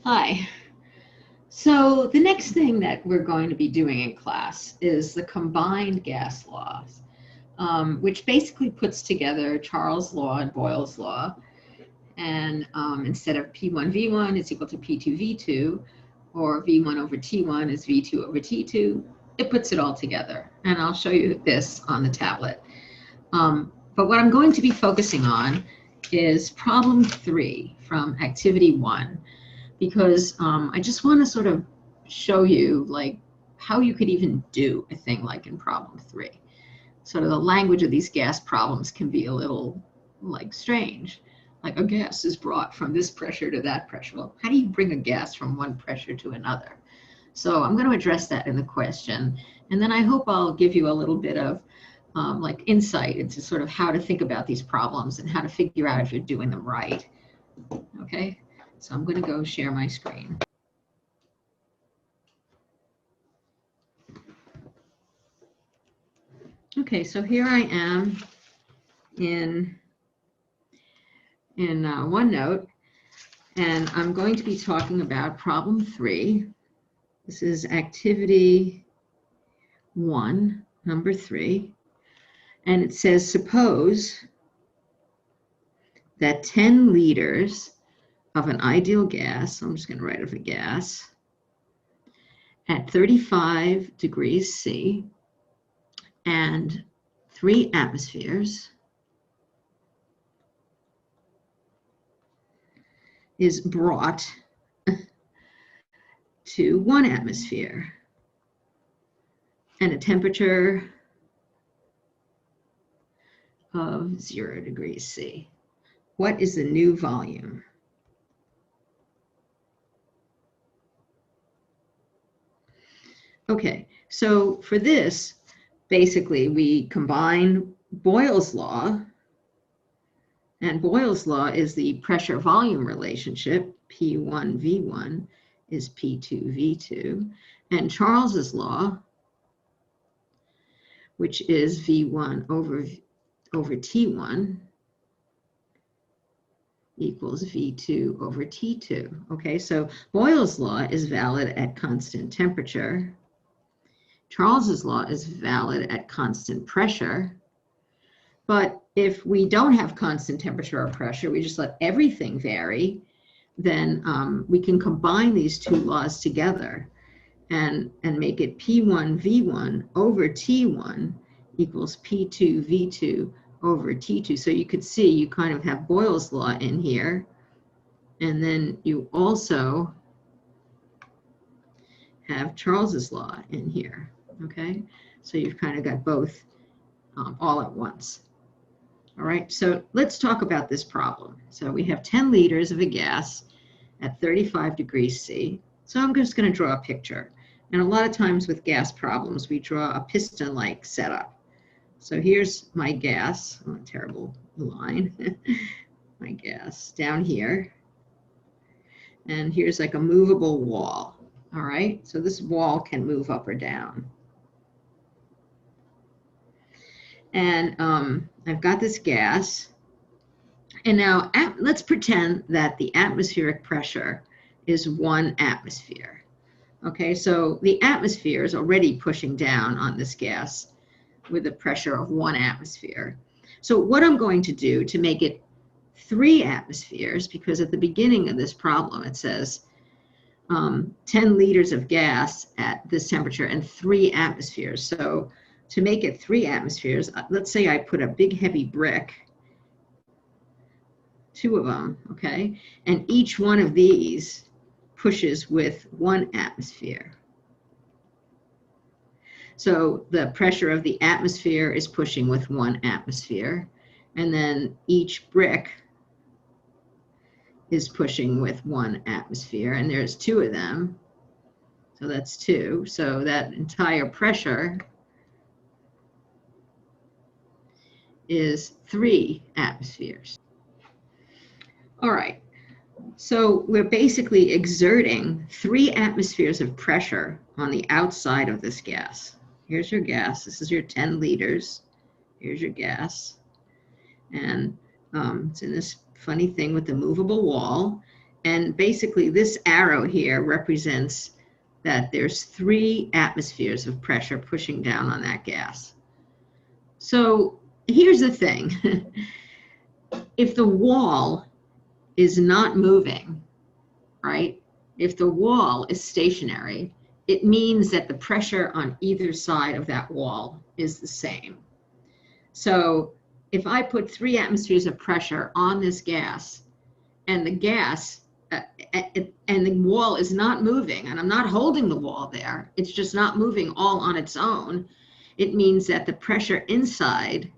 Hi. So the next thing that we're going to be doing in class is the combined gas laws, which basically puts together Charles' law and Boyle's law. And instead of P1V1 is equal to P2V2, or V1 over T1 is V2 over T2, it puts it all together. And I'll show you this on the tablet. But what I'm going to be focusing on is problem 3 from activity 1. Because I just want to sort of show you like how you could even do a thing like in problem 3. Sort of the language of these gas problems can be a little like strange. Like a gas is brought from this pressure to that pressure. Well, how do you bring a gas from one pressure to another? So I'm going to address that in the question. And then I hope I'll give you a little bit of like insight into sort of how to think about these problems and how to figure out if you're doing them right. Okay, so I'm going to go share my screen. Okay, so here I am in OneNote, and I'm going to be talking about problem 3. This is activity 1, number 3, and it says, suppose that 10 liters of an ideal gas, so I'm just going to write of a gas, at 35 degrees C and 3 atmospheres is brought to 1 atmosphere and a temperature of 0 degrees C. What is the new volume? Okay, so for this, basically we combine Boyle's law, and Boyle's law is the pressure-volume relationship, P1V1 is P2V2, and Charles's law, which is V1 over T1 equals V2 over T2. Okay, so Boyle's law is valid at constant temperature. Charles's law is valid at constant pressure. But if we don't have constant temperature or pressure, we just let everything vary, then we can combine these two laws together and make it P1V1 over T1 equals P2V2 over T2. So you could see you kind of have Boyle's law in here, and then you also have Charles's law in here. Okay, so you've kind of got both all at once. All right, so let's talk about this problem. So we have 10 liters of a gas at 35 degrees C. So I'm just going to draw a picture. And a lot of times with gas problems, we draw a piston-like setup. So here's my gas, oh, terrible line, my gas down here. And here's like a movable wall. All right, so this wall can move up or down. And I've got this gas. And now let's pretend that the atmospheric pressure is 1 atmosphere. Okay, so the atmosphere is already pushing down on this gas with a pressure of 1 atmosphere. So what I'm going to do to make it 3 atmospheres, because at the beginning of this problem it says 10 liters of gas at this temperature and 3 atmospheres. So to make it 3 atmospheres, let's say I put a big heavy brick, 2 of them, okay? And each one of these pushes with 1 atmosphere. So the pressure of the atmosphere is pushing with 1 atmosphere. And then each brick is pushing with 1 atmosphere. And there's 2 of them. So that's 2. So that entire pressure is 3 atmospheres. All right, so we're basically exerting 3 atmospheres of pressure on the outside of this gas. Here's your gas, this is your 10 liters. Here's your gas. And it's in this funny thing with the movable wall. And basically this arrow here represents that there's 3 atmospheres of pressure pushing down on that gas. So here's the thing. If the wall is not moving, right? If the wall is stationary, it means that the pressure on either side of that wall is the same. So if I put 3 atmospheres of pressure on this gas, and the gas and the wall is not moving, and I'm not holding the wall there, it's just not moving all on its own, it means that the pressure inside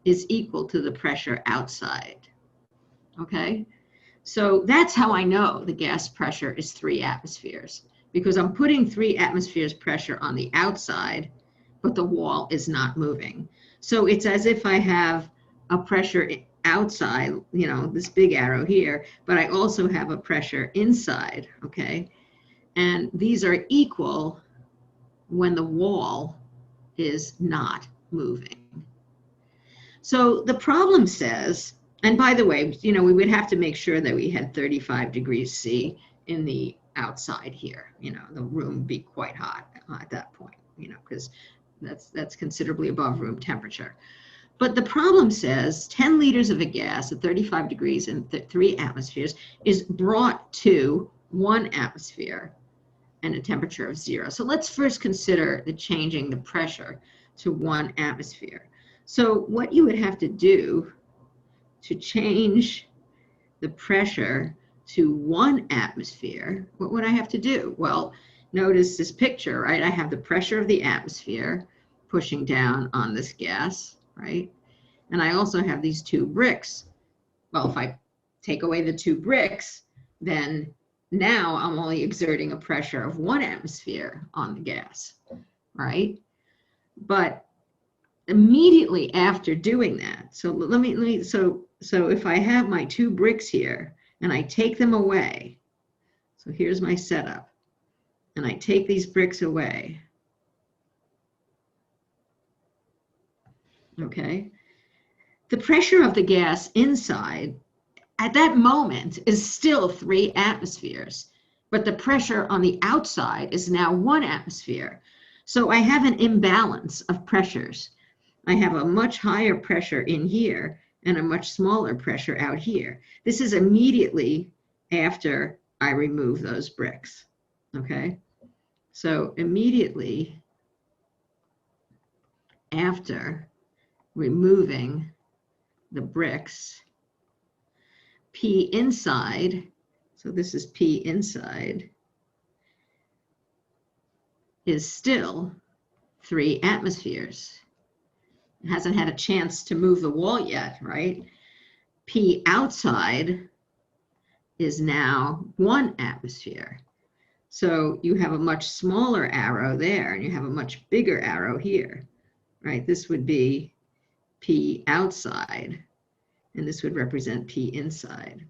is equal to the pressure outside. Okay? So that's how I know the gas pressure is 3 atmospheres, because I'm putting 3 atmospheres pressure on the outside, but the wall is not moving. So it's as if I have a pressure outside, you know, this big arrow here, but I also have a pressure inside, okay? And these are equal when the wall is not moving. So the problem says, and by the way, you know, we would have to make sure that we had 35 degrees C in the outside here. You know, the room would be quite hot at that point, you know, because that's considerably above room temperature. But the problem says 10 liters of a gas at 35 degrees and 3 atmospheres is brought to 1 atmosphere and a temperature of 0. So let's first consider changing the pressure to 1 atmosphere. So what you would have to do to change the pressure to 1 atmosphere, what would I have to do? Well, notice this picture, right? I have the pressure of the atmosphere pushing down on this gas, right? And I also have these 2 bricks. Well, if I take away the 2 bricks, then now I'm only exerting a pressure of 1 atmosphere on the gas, right? But immediately after doing that, so if I have my 2 bricks here and I take them away, so here's my setup, and I take these bricks away, okay? The pressure of the gas inside at that moment is still 3 atmospheres, but the pressure on the outside is now 1 atmosphere. So I have an imbalance of pressures. I have a much higher pressure in here and a much smaller pressure out here. This is immediately after I remove those bricks, okay? So immediately after removing the bricks, P inside, so this is P inside, is still 3 atmospheres. It hasn't had a chance to move the wall yet, right? P outside is now 1 atmosphere. So you have a much smaller arrow there, and you have a much bigger arrow here, right? This would be P outside, and this would represent P inside.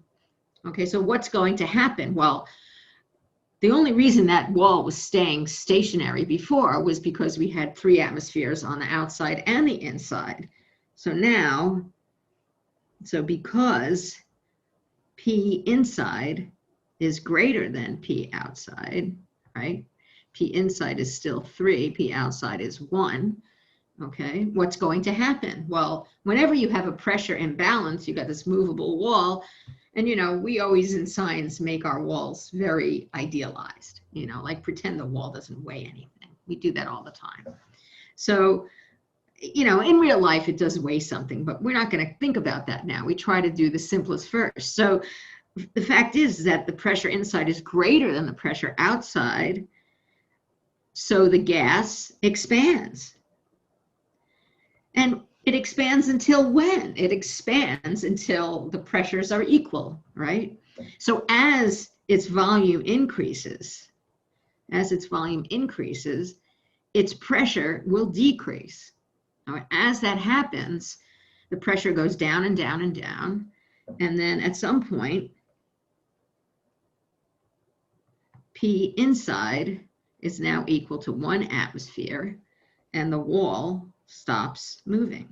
Okay, so what's going to happen? Well, the only reason that wall was staying stationary before was because we had 3 atmospheres on the outside and the inside. So now, because P inside is greater than P outside, right? P inside is still 3, P outside is 1. Okay, what's going to happen? Well, whenever you have a pressure imbalance, you've got this movable wall. And, you know, we always in science make our walls very idealized, you know, like pretend the wall doesn't weigh anything. We do that all the time. So, you know, in real life, it does weigh something, but we're not going to think about that now. We try to do the simplest first. So the fact is that the pressure inside is greater than the pressure outside. So the gas expands. And it expands until when? It expands until the pressures are equal, right? So as its volume increases, its pressure will decrease. Now, as that happens, the pressure goes down and down and down. And then at some point, P inside is now equal to 1 atmosphere, and the wall stops moving.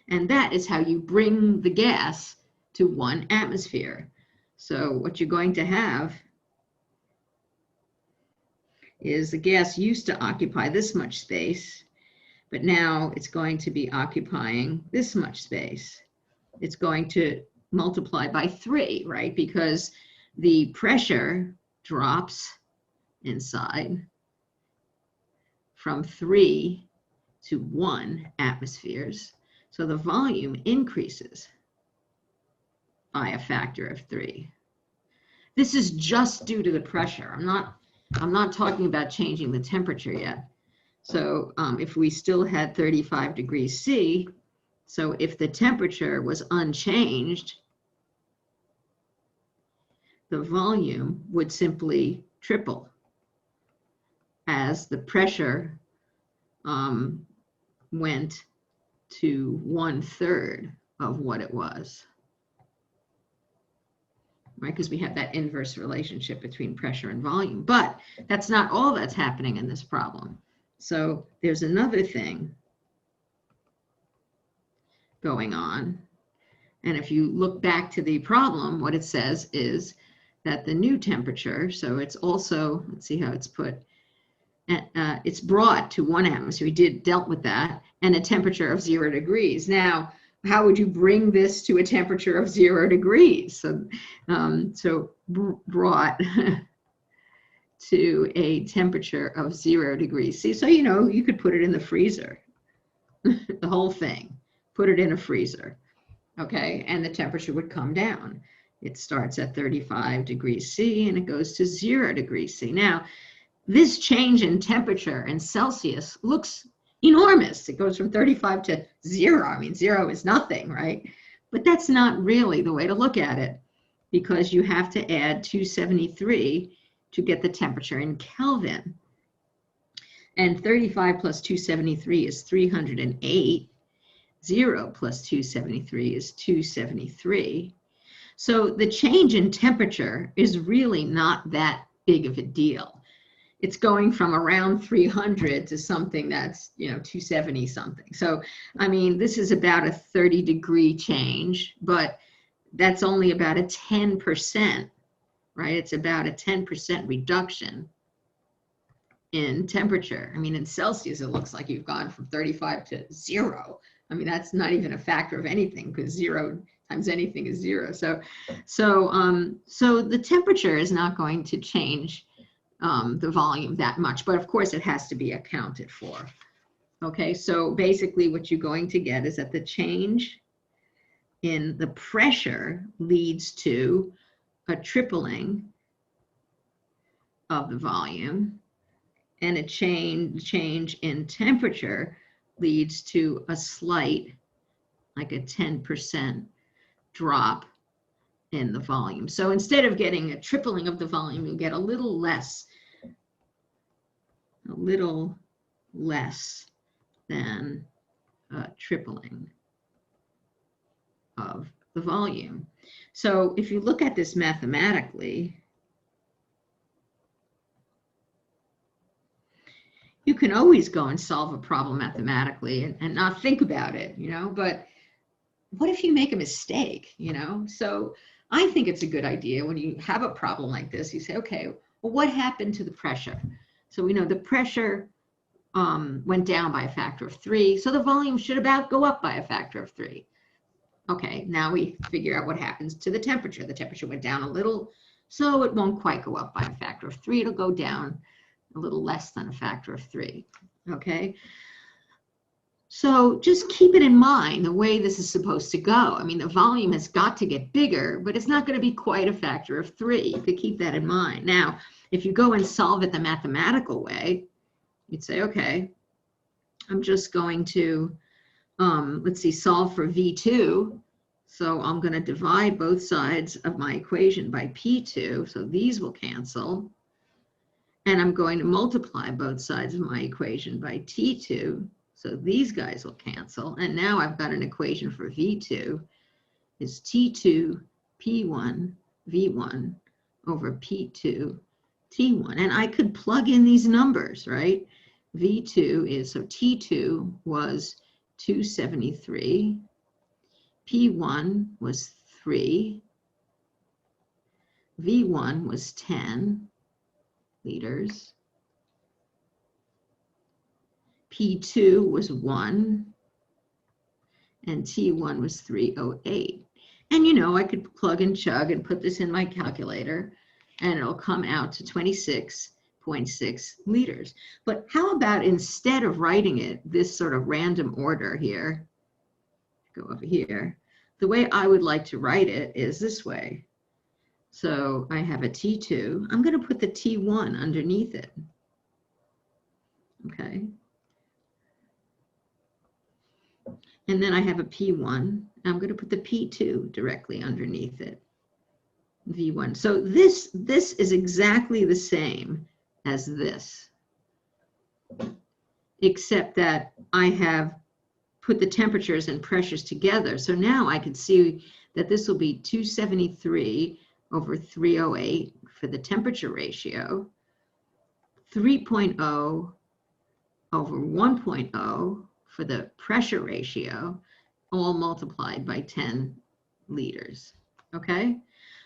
And that is how you bring the gas to 1 atmosphere. So what you're going to have is the gas used to occupy this much space, but now it's going to be occupying this much space. It's going to multiply by 3, right? Because the pressure drops inside from 3 to 1 atmospheres. So the volume increases by a factor of 3. This is just due to the pressure. I'm not talking about changing the temperature yet. So if we still had 35 degrees C, so if the temperature was unchanged, the volume would simply triple as the pressure went to 1/3 of what it was, right? Because we have that inverse relationship between pressure and volume. But that's not all that's happening in this problem. So there's another thing going on. And if you look back to the problem, what it says is that the new temperature, so it's also, let's see how it's put, it's brought to 1 atmosphere. We dealt with that, and a temperature of 0 degrees. Now, how would you bring this to a temperature of 0 degrees? So, brought to a temperature of 0 degrees. See, so you could put it in the freezer, the whole thing, put it in a freezer, okay, and the temperature would come down. It starts at 35 degrees C and it goes to 0 degrees C. Now, this change in temperature in Celsius looks enormous. It goes from 35 to 0. I mean, 0 is nothing, right? But that's not really the way to look at it, because you have to add 273 to get the temperature in Kelvin. And 35 plus 273 is 308. 0 plus 273 is 273. So the change in temperature is really not that big of a deal. It's going from around 300 to something that's, 270 something. So, I mean, this is about a 30-degree change, but that's only about a 10%, right? It's about a 10% reduction in temperature. I mean, in Celsius, it looks like you've gone from 35 to 0. I mean, that's not even a factor of anything, because 0 times anything is 0. So the temperature is not going to change the volume that much, but of course it has to be accounted for. Okay, so basically what you're going to get is that the change in the pressure leads to a tripling of the volume, and a change in temperature leads to a slight, like a 10% drop in the volume. So instead of getting a tripling of the volume, you'll get a little less than a tripling of the volume. So if you look at this mathematically, you can always go and solve a problem mathematically and not think about it, but what if you make a mistake, So I think it's a good idea when you have a problem like this, you say, okay, well, what happened to the pressure? So we know the pressure went down by a factor of 3, so the volume should about go up by a factor of 3. Okay, now we figure out what happens to the temperature. The temperature went down a little, so it won't quite go up by a factor of 3. It'll go down a little less than a factor of 3, okay? So just keep it in mind the way this is supposed to go. I mean, the volume has got to get bigger, but it's not going to be quite a factor of 3. You could keep that in mind. Now, if you go and solve it the mathematical way, you'd say, okay, I'm just going to, let's see, solve for V2. So I'm going to divide both sides of my equation by P2. So these will cancel. And I'm going to multiply both sides of my equation by T2. So these guys will cancel. And now I've got an equation for V2 is T2 P1 V1 over P2 T1. And I could plug in these numbers, right? V2 is, so T2 was 273. P1 was 3. V1 was 10 liters. P2 was 1. And T1 was 308. And you know, I could plug and chug and put this in my calculator, and it'll come out to 26.6 liters. But how about instead of writing it this sort of random order here, go over here, the way I would like to write it is this way. So I have a T2. I'm going to put the T1 underneath it. Okay. And then I have a P1. I'm going to put the P2 directly underneath it, V1. So this is exactly the same as this, except that I have put the temperatures and pressures together. So now I can see that this will be 273 over 308 for the temperature ratio, 3.0 over 1.0 for the pressure ratio, all multiplied by 10 liters, okay?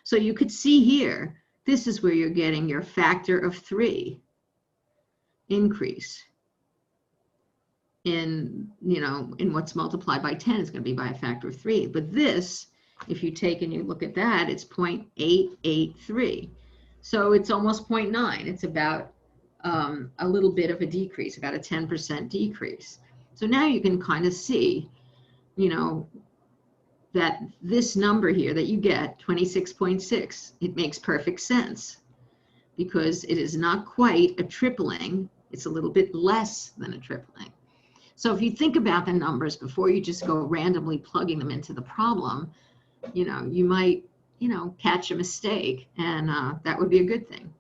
So you could see here, this is where you're getting your factor of 3 increase in, you know, in what's multiplied by 10 is going to be by a factor of 3. But this, if you take and you look at that, it's 0.883. So it's almost 0.9. It's about a little bit of a decrease, about a 10% decrease. So now you can kind of see, you know, that this number here that you get, 26.6, it makes perfect sense because it is not quite a tripling. It's a little bit less than a tripling. So if you think about the numbers before you just go randomly plugging them into the problem, you know, you might, you know, catch a mistake, and that would be a good thing.